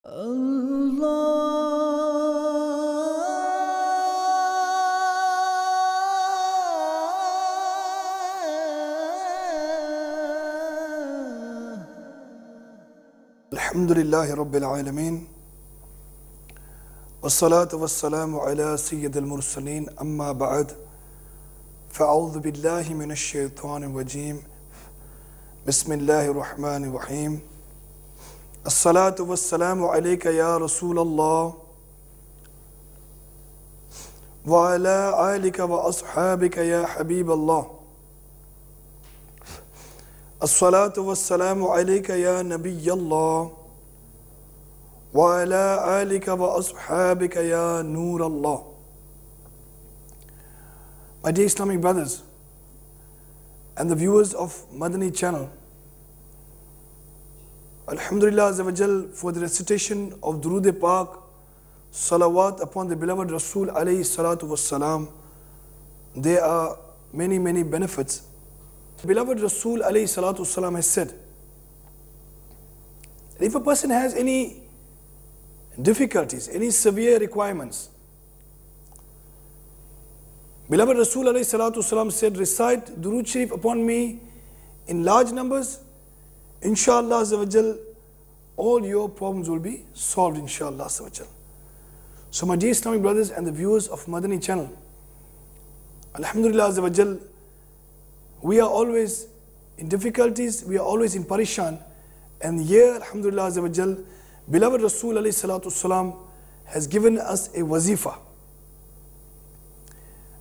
Alhamdulillahi Rabbil Alameen. Wassalatu wassalamu ala Sayyidil Mursaleen. Amma ba'd. Fa'udhu billahi minash shaitanir rajeem. Bismillahir Rahmanir Rahim. As-salatu wassalamu alayka ya Rasulallah. Wa ala alika wa ashabika ya Habiballah. As-salatu wassalamu alayka ya Nabiyallah. Wa ala alika wa ashabika ya Noorallah. My dear Islamic brothers and the viewers of Madani channel, Alhamdulillah Azza wa Jal for the recitation of Durood Pak, Salawat upon the beloved Rasul alayhi salatu wassalam. There are many benefits. The beloved Rasul alayhi salatu wassalam has said, if a person has any difficulties, any severe requirements, beloved Rasul alayhi salatu wasalam said, recite Durood Sharif upon me in large numbers, inshallah Azza wa Jal, all your problems will be solved, inshallah Azza wa Jal. So my dear Islamic brothers and the viewers of Madani channel, Alhamdulillah Azza wa Jal, we are always in difficulties, we are always in parishan, and here Alhamdulillah Azza wa Jal, beloved Rasul alayhi salatu wasalam has given us a wazifa.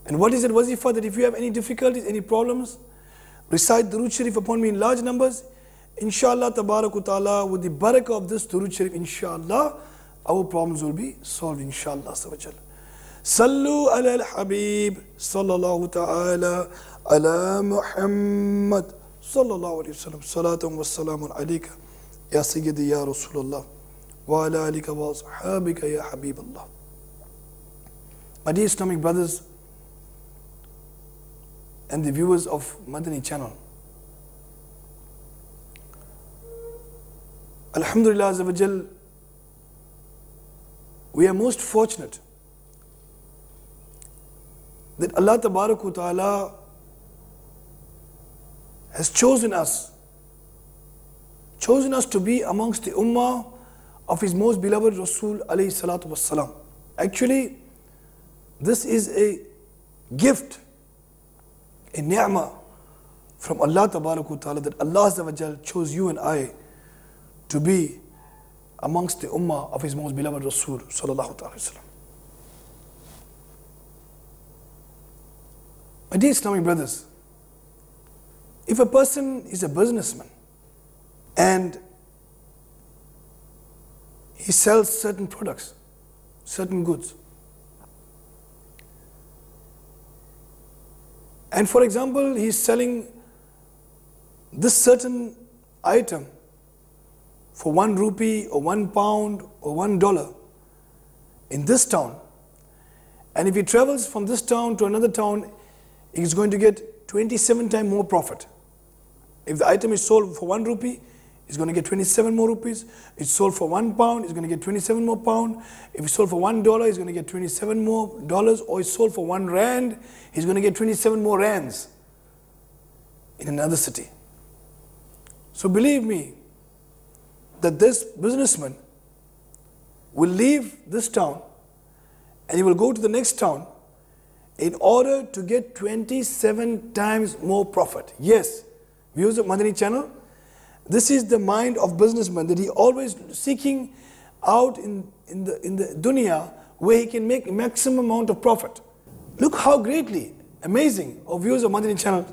And what is that wazifa? That if you have any difficulties, any problems, recite Durood Sharif upon me in large numbers. Inshallah tabarak ta'ala, with the barakah of this Durood Sharif, inshallah, our problems will be solved, inshallah. Sallu ala al-Habib, sallallahu ta'ala, ala Muhammad, sallallahu alayhi wa sallam, salatan wa salamun alayka, ya Sayyidi ya Rasulullah. Wa ala alika wa ashabika ya Habiballah. My dear Islamic brothers and the viewers of Madani channel, Alhamdulillah Azza wa Jal, we are most fortunate that Allah Tabarak wa Ta'ala has chosen us to be amongst the ummah of His most beloved Rasul alayhi salatu wassalam. Actually, this is a gift, a ni'mah from Allah Tabarak wa Ta'ala, that Allah Azza wa Jal chose you and I to be amongst the ummah of His most beloved Rasul sallallahu ta'ala wasallam. My dear Islamic brothers, if a person is a businessman and he sells certain products, certain goods, and for example, he is selling this certain item for 1 rupee or 1 pound or $1 in this town, and if he travels from this town to another town, he is going to get 27 times more profit. If the item is sold for 1 rupee, he's going to get 27 more rupees. It's sold for 1 pound, he's going to get 27 more pound. If it's sold for $1, he's going to get 27 more dollars. Or it's sold for 1 rand, he's going to get 27 more rands in another city. So believe me, that this businessman will leave this town and he will go to the next town in order to get 27 times more profit. Yes, viewers of Madani channel, this is the mind of businessman, that he always seeking out in the dunya where he can make maximum amount of profit. Look how greatly amazing, of viewers of Madani channel,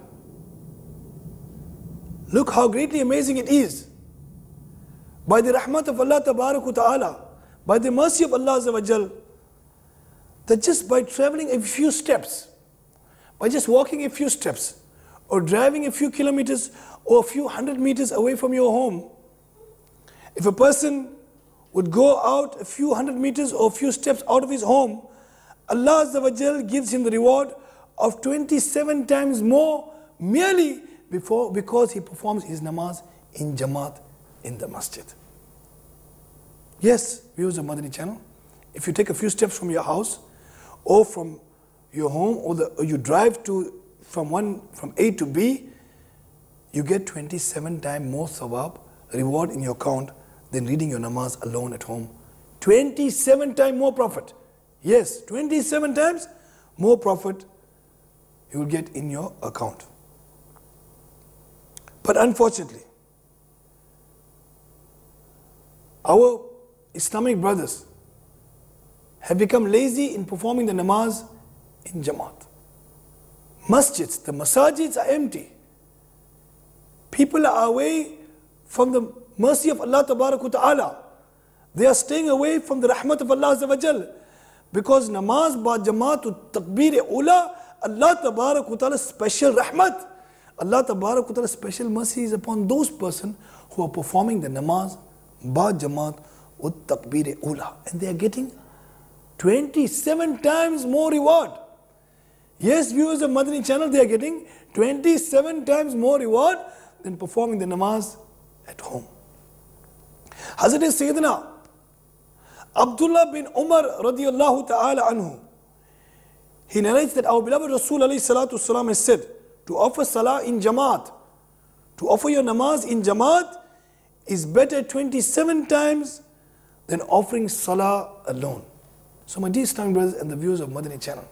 look how greatly amazing it is. By the rahmat of Allah Tabarak wa Ta'ala, by the mercy of Allah Azza wa Jal, that just by traveling a few steps, by just walking a few steps, or driving a few kilometers or a few 100 meters away from your home, if a person would go out a few 100 meters or a few steps out of his home, Allah Azza wa Jal gives him the reward of 27 times more merely because he performs his namaz in Jamaat in the masjid. Yes, viewers of Madani channel, if you take a few steps from your house or from your home or you drive from A to B, you get 27 times more sawab, reward in your account than reading your namaz alone at home. 27 times more profit. Yes, 27 times more profit you will get in your account. But unfortunately, our Islamic brothers have become lazy in performing the namaz in Jamaat. Masjids, the masajids are empty. People are away from the mercy of Allah Ta'ala. They are staying away from the rahmat of Allah Azza wa Jal. Because namaz ba Jamaat takbir ula, Allah Ta'ala's special rahmat, Allah Ta'ala's special mercy is upon those persons who are performing the namaz ba Jamaat with takbir ula. And they are getting 27 times more reward. Yes, viewers of Madani channel, they are getting 27 times more reward than performing the namaz at home. Hazrat Sayyidina Abdullah bin Umar radiyallahu ta'ala anhu, he narrates that our beloved Rasul alayhi salatu wasalam has said, to offer salah in Jamaat, to offer your namaz in Jamaat is better 27 times than offering salah alone. So my dear Islamic brothers and the viewers of Madani channel,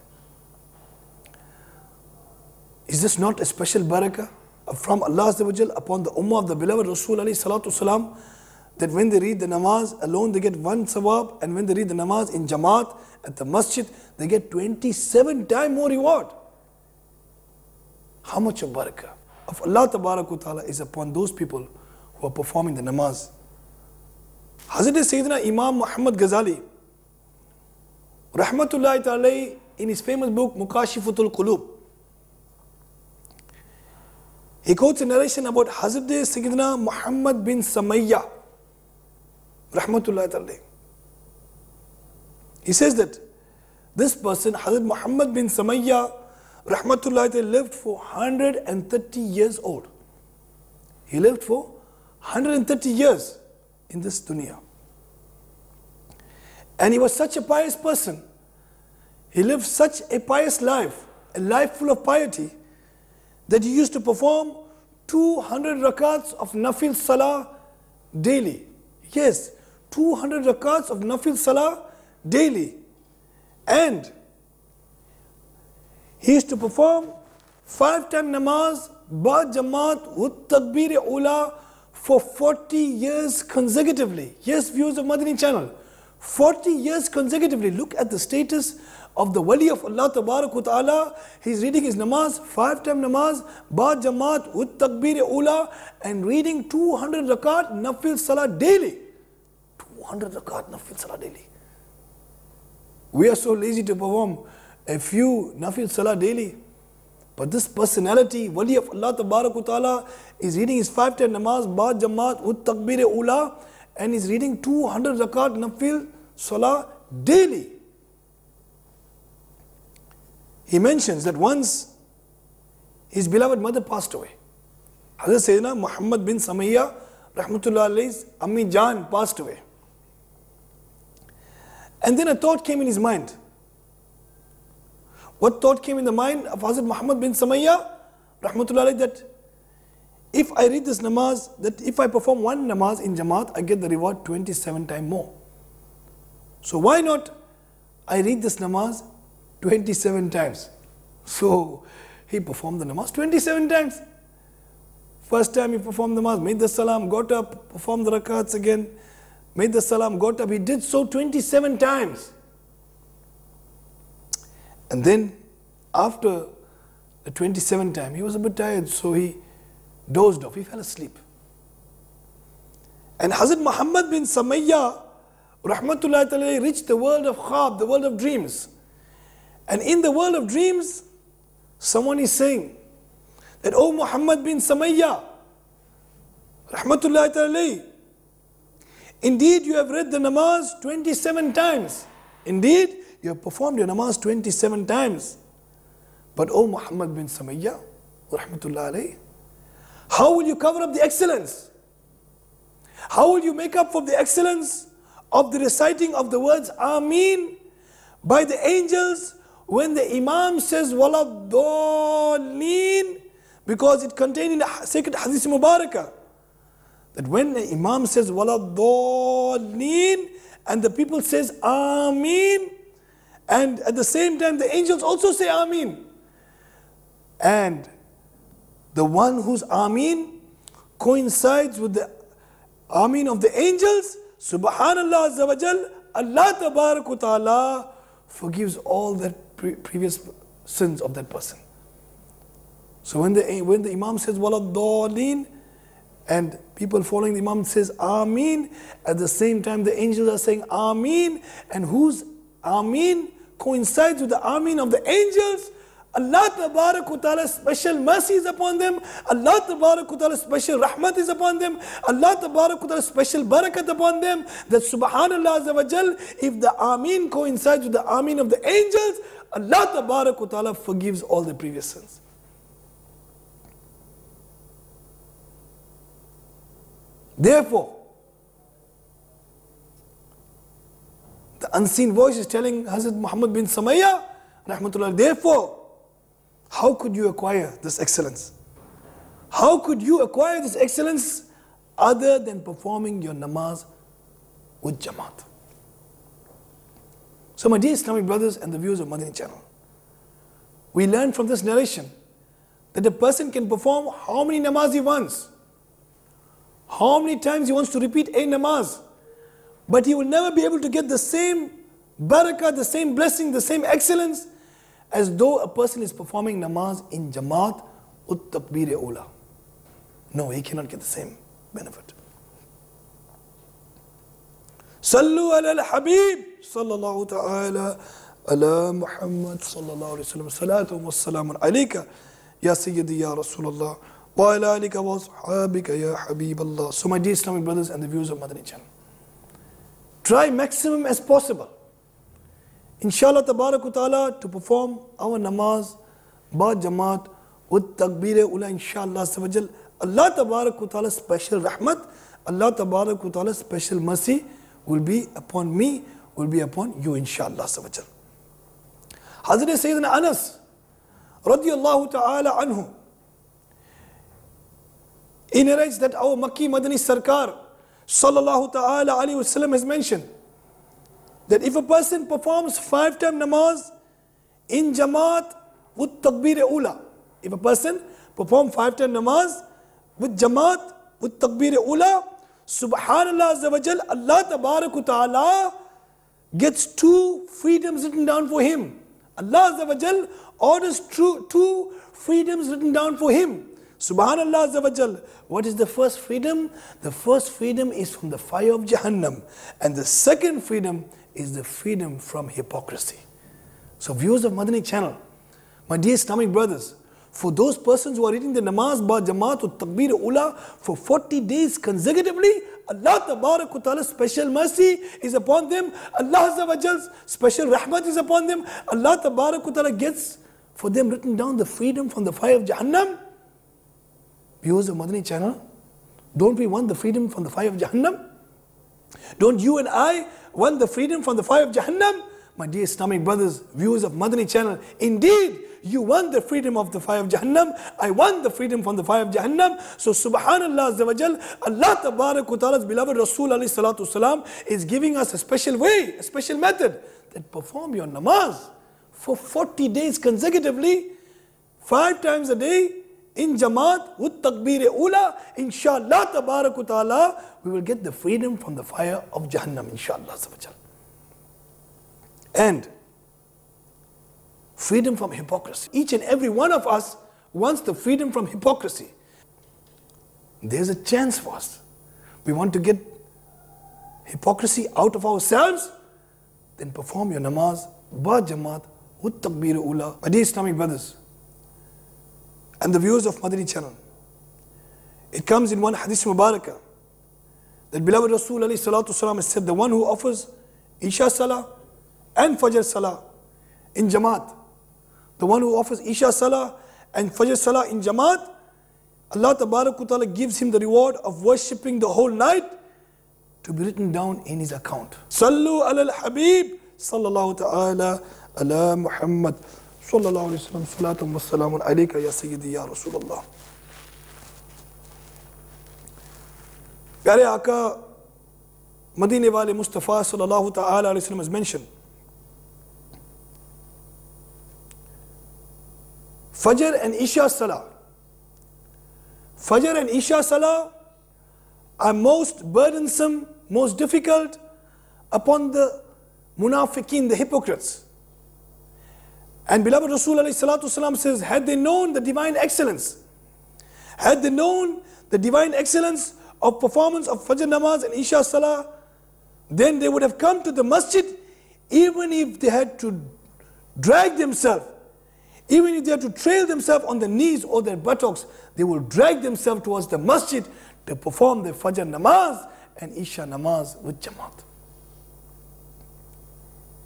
is this not a special barakah from Allah Azza wa Jal upon the ummah of the beloved Rasul alayhi salatu wasalam, that when they read the namaz alone they get one sawab, and when they read the namaz in Jamaat at the masjid they get 27 times more reward. How much of barakah of Allah Ta'ala is upon those people who are performing the namaz. Hazrat Sayyidina Imam Muhammad Ghazali Rahmatullahi Ta'ala in his famous book Mukashifatul Qulub, he quotes a narration about Hazrat Sayyidina Muhammad bin Samayya Rahmatullahi Ta'ala. He says that this person, Hazrat Muhammad bin Samayya Rahmatullahi Ta'ala, lived for 130 years old. He lived for 130 years in this dunya. And he was such a pious person. He lived such a pious life, a life full of piety, that he used to perform 200 rakats of nafil salah daily. Yes, 200 rakats of nafil salah daily. And he used to perform 5 times namaz ba Jamaat with takbir ula for 40 years consecutively. Yes, viewers of Madani channel, 40 years consecutively. Look at the status of the wali of Allah Ta'ala. He's reading his namaz, 5 times namaz ba Jamaat with takbir ula, and reading 200 rakat nafil salah daily. 200 rakat nafil salah daily. We are so lazy to perform a few nafil salah daily. But this personality, wali of Allah Ta'ala, is reading his 5 times namaz ba Jamaat with takbir ula, and is reading 200 rakat nafil salah daily. He mentions that once his beloved mother passed away. Hazrat Sayyidina Muhammad bin Samayya Rahmatullah alayhi's Ammi Jan passed away. And then a thought came in his mind. What thought came in the mind of Hazrat Muhammad bin Samayya Rahmatullah alayhi, that if I read this namaz, that if I perform one namaz in Jamaat, I get the reward 27 times more. So why not I read this namaz 27 times? So he performed the namaz 27 times. First time he performed the namaz, made the salam, got up, performed the rakats again, made the salam, got up. He did so 27 times. And then after the 27th time, he was a bit tired, so he dozed off, he fell asleep. And Hazrat Muhammad bin Samayya Rahmatullahi Ta'ala reached the world of Khab, the world of dreams. And in the world of dreams, someone is saying that, "Oh Muhammad bin Samayya Rahmatullahi Ta'ala, indeed you have read the namaz 27 times. Indeed, you have performed your namaz 27 times. But oh Muhammad bin Samayya Rahmatullahi alayhi, how will you cover up the excellence? How will you make up for the excellence of the reciting of the words Ameen by the angels when the Imam says Waladdallin, because it contained in the sacred Hadith Mubarakah that when the Imam says Waladdallin and the people says Ameen, and at the same time the angels also say Ameen, and the one whose Ameen coincides with the Ameen of the angels, Subhanallah Azza wa Jal, Allah Tabarak wa Ta'ala forgives all the previous sins of that person. So when the Imam says Waladdallin and people following the Imam says Ameen, at the same time the angels are saying Ameen, and whose Ameen coincides with the Ameen of the angels, Allah Tabarak wa Ta'ala's special mercy is upon them, Allah Tabarak wa Ta'ala's special rahmat is upon them, Allah Tabarak wa Ta'ala's special barakat upon them, that Subhanallah Azza wa Jal, if the Ameen coincides with the Ameen of the angels, Allah Tabarak wa Ta'ala forgives all the previous sins. Therefore, the unseen voice is telling Hazrat Muhammad bin Samayya, rahmatullah, therefore, how could you acquire this excellence? How could you acquire this excellence other than performing your namaz with Jamaat? So my dear Islamic brothers and the viewers of Madani channel, we learn from this narration that a person can perform how many namaz he wants, how many times he wants to repeat a namaz, but he will never be able to get the same barakah, the same blessing, the same excellence as though a person is performing namaz in Jamaat ut takbir ula. No, he cannot get the same benefit. Sallu ala al-Habib sallallahu ta'ala ala Muhammad sallallahu alayhi wa sallam. Salatu wa salamun alayka ya Sayyidi ya Rasulullah wa ala alika wa ashabika ya Habib Allah. So my dear Islamic brothers and the viewers of Madani channel, try maximum as possible, Inshallah Tabarak wa Ta'ala, to perform our namaz ba Jamaat with takbir ula, inshallah Azza. Allah Tabarak wa Ta'ala's special rahmat, Allah Tabarak wa Ta'ala's special mercy will be upon me, will be upon you, inshallah Azza. Hazrat Sayyidina Anas radiyallahu ta'ala anhu, he narrates that our Makki Madani Sarkar sallallahu ta'ala alayhi wa sallam has mentioned that if a person performs 5-time namaz in Jamaat with takbir ula, if a person performs 5-time namaz with Jamaat with takbir ula, Subhanallah Azza wa Jal, Allah Tabarak wa Ta'ala gets 2 freedoms written down for him. Allah Azza wa Jal orders 2 freedoms written down for him. Subhanallah Azza wa Jal. What is the first freedom? The first freedom is from the fire of Jahannam, and the second freedom is the freedom from hypocrisy. So viewers of Madani channel, my dear Islamic brothers, for those persons who are reading the namaz ba Jamaat with takbir ula for 40 days consecutively, Allah Tabarak wa Ta'ala's special mercy is upon them, Allah Azza wa Jal's special rahmat is upon them, Allah Tabarak wa Ta'ala gets for them written down the freedom from the fire of Jahannam. Viewers of Madani channel, don't we want the freedom from the fire of Jahannam? Don't you and I want the freedom from the fire of Jahannam? My dear Islamic brothers, viewers of Madani channel, indeed, you want the freedom of the fire of Jahannam. I want the freedom from the fire of Jahannam. So Subhanallah Azza wa Jal, Allah Tabarak wa Ta'ala's beloved Rasul alayhi salatu wasalam is giving us a special way, a special method, that perform your namaz for 40 days consecutively, 5 times a day, in Jamaat with takbir ula, inshallah Tabarak wa Ta'ala, we will get the freedom from the fire of Jahannam, inshallah. And freedom from hypocrisy. Each and every one of us wants the freedom from hypocrisy. There's a chance for us. We want to get hypocrisy out of ourselves, then perform your namaz ba Jamaat with takbir ula. My dear Islamic brothers and the viewers of Madani channel, it comes in one hadith mubarakah that beloved Rasul alayhi salatu wasalam has said, the one who offers Isha Salah and Fajr Salah in Jamaat, the one who offers Isha Salah and Fajr Salah in Jamaat, Allah Tabarak wa Ta'ala gives him the reward of worshipping the whole night to be written down in his account. Sallu ala al-Habib sallallahu ta'ala ala Muhammad sallallahu alayhi wa sallam salatan wa salamun alayka ya Sayyidi ya Rasulullah. Pyare Aka Madine wale Mustafa sallallahu ta'ala alayhi wa sallam has mentioned, Fajr and Isha Salah. Fajr and Isha Salah are most burdensome, most difficult upon the munafiqeen, the hypocrites. And beloved Rasul alayhi salatu wasalam says, had they known the divine excellence, had they known the divine excellence of performance of Fajr Namaz and Isha Salah, then they would have come to the masjid even if they had to drag themselves. Even if they have to trail themselves on their knees or their buttocks, they will drag themselves towards the masjid to perform the Fajr Namaz and Isha Namaz with Jamaat.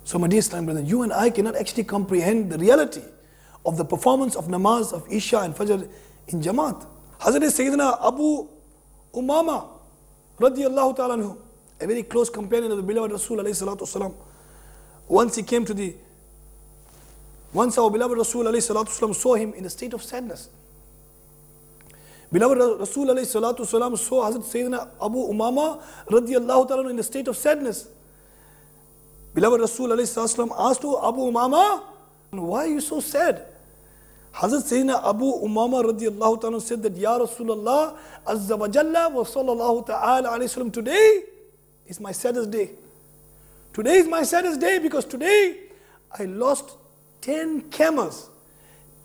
So my dear Islam brother, you and I cannot actually comprehend the reality of the performance of Namaz of Isha and Fajr in Jamaat. Hazrat Sayyidina Abu Umama radiyallahu ta'ala anhu, a very close companion of the beloved Rasul alayhi salatu wasalam, once our beloved Rasul alayhi salatu wasalam saw him in a state of sadness. Beloved Rasul alayhi salatu wasalam saw Hazrat Sayyidina Abu Umama radiyallahu ta'ala in a state of sadness. Beloved Rasul alayhi salatu wasalam asked Abu Umama, why are you so sad? Hazrat Sayyidina Abu Umama radiyallahu ta'ala said that, Ya Rasulullah azza wa jalla wa sallallahu ta'ala alayhi wasallam, today is my saddest day. Today is my saddest day because today I lost 10 camels.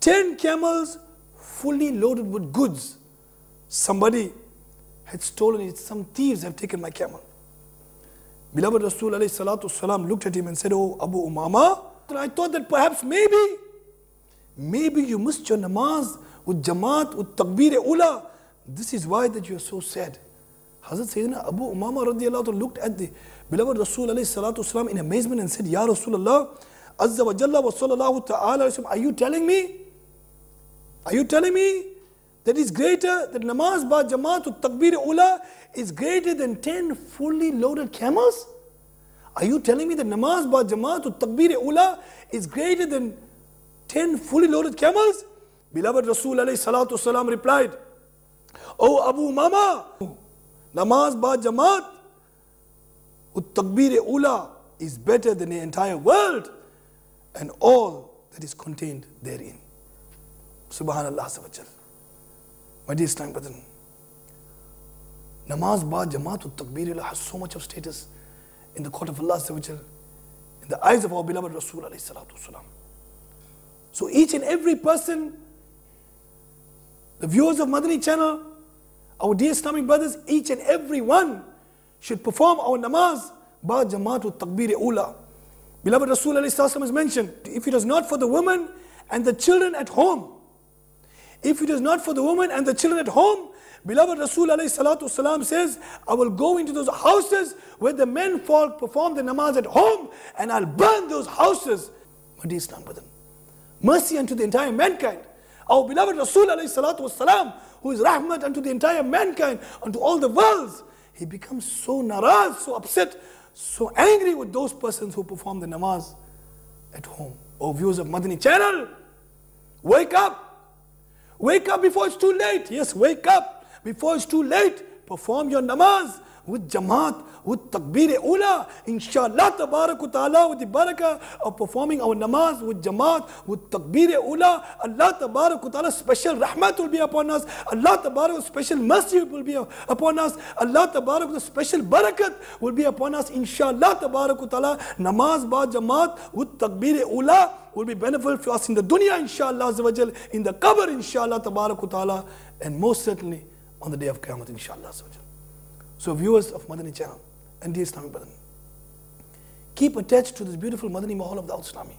10 camels fully loaded with goods. Somebody had stolen it. Some thieves have taken my camel. Beloved Rasul alayhi salatu wasalam looked at him and said, oh Abu Umama, I thought that perhaps maybe you missed your namaz with Jamaat, with Takbir Ula. This is why that you are so sad. Hazrat Sayyidina Abu Umama radiyallahu anhu looked at the beloved Rasul alayhi salatu wasalam in amazement and said, Ya Rasulullah azza wa jalla wa sallallahu ta'ala alayhi wa sallam, are you telling me that is greater, that namaz ba Jamaat with Takbir Ula is greater than 10 fully loaded camels? Are you telling me that namaz ba Jamaat with Takbir Ula is greater than 10 fully loaded camels? Beloved Rasul alayhi salatu wasalam replied, oh Abu Umama, namaz ba Jamaat with Takbir Ula is better than the entire world and all that is contained therein. Subhanallah azza wa jal. My dear Islam brother, namaz ba Jamaat with Takbir Ula has so much of status in the court of Allah azza wa jal, in the eyes of our beloved Rasul alayhi salatu wasalam. So each and every person, the viewers of Madani channel, our dear Islamic brothers, each and every one should perform our namaz ba Jamaat with Takbir Ula. Beloved Rasul alayhi salatu has mentioned, if it is not for the women and the children at home, if it is not for the women and the children at home, beloved Rasul alayhi salatu wasalam says, I will go into those houses where the men folk perform the namaz at home and I'll burn those houses. My dear Islam brother, mercy unto the entire mankind. Our beloved Rasul alayhi salatu wasalam, who is rahmat unto the entire mankind, unto all the worlds, he becomes so naraz, so upset, so angry with those persons who perform the namaz at home. Oh viewers of Madani channel, wake up. Wake up before it's too late. Yes, wake up before it's too late. Perform your namaz with Jamaat, with Takbir Ula. Inshallah tabarak ta'ala, with the barakah of performing our namaz with Jamaat, with Takbir Ula, Allah tabarak ta'ala special rahmat will be upon us. Allah tabarak special mercy will be upon us. Allah tabarak special barakat will be upon us. Inshallah tabarak ta'ala, namaz ba Jamaat with Takbir Ula will be beneficial for us in the dunya, inshallah azza wa jal, in the qabr, inshallah tabarak ta'ala, and most certainly on the day of Qiyamah, inshallah azza wa jal. So viewers of Madani channel and dear Islamic brother, keep attached to this beautiful Madani Mahal of Dawat Islami.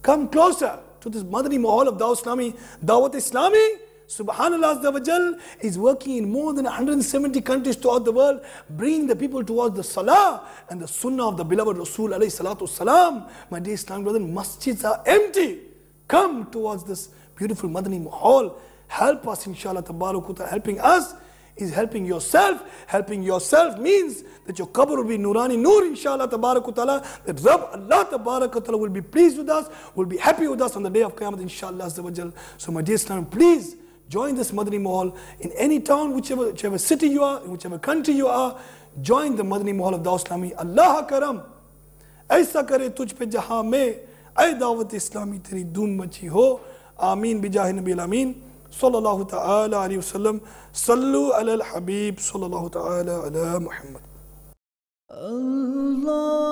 Come closer to this Madani Mahal of Dawat Islami. Dawat Islami, subhanallah azza wa jal, is working in more than 170 countries throughout the world, bringing the people towards the salah and the sunnah of the beloved Rasul alayhi salatu salam. My dear Islamic brother, masjids are empty. Come towards this beautiful Madani Mahal. Help us inshallah tabarak ta'ala, helping us is helping yourself. Helping yourself means that your qabr will be nurani nur, inshallah tabarak ta'ala, that Rabb Allah tabarak ta'ala will be pleased with us, will be happy with us on the day of Qiyamah, inshallah azza wa jal. So my dear Islam, please join this Madani Mahal in any town, whichever city you are, in whichever country you are. Join the Madani Mahal of Dawah Islami. Allah karam ऐसा करे तुझ पे जहां में, ऐ दावत इस्लामी तेरी धूम मची हो, आमीन बिजाह नबी आमीन सल्लल्लाहु तआला अलैहि वसल्लम, सल्लु अलल हबीब सल्लल्लाहु तआला अला मुहम्मद। अल्लाह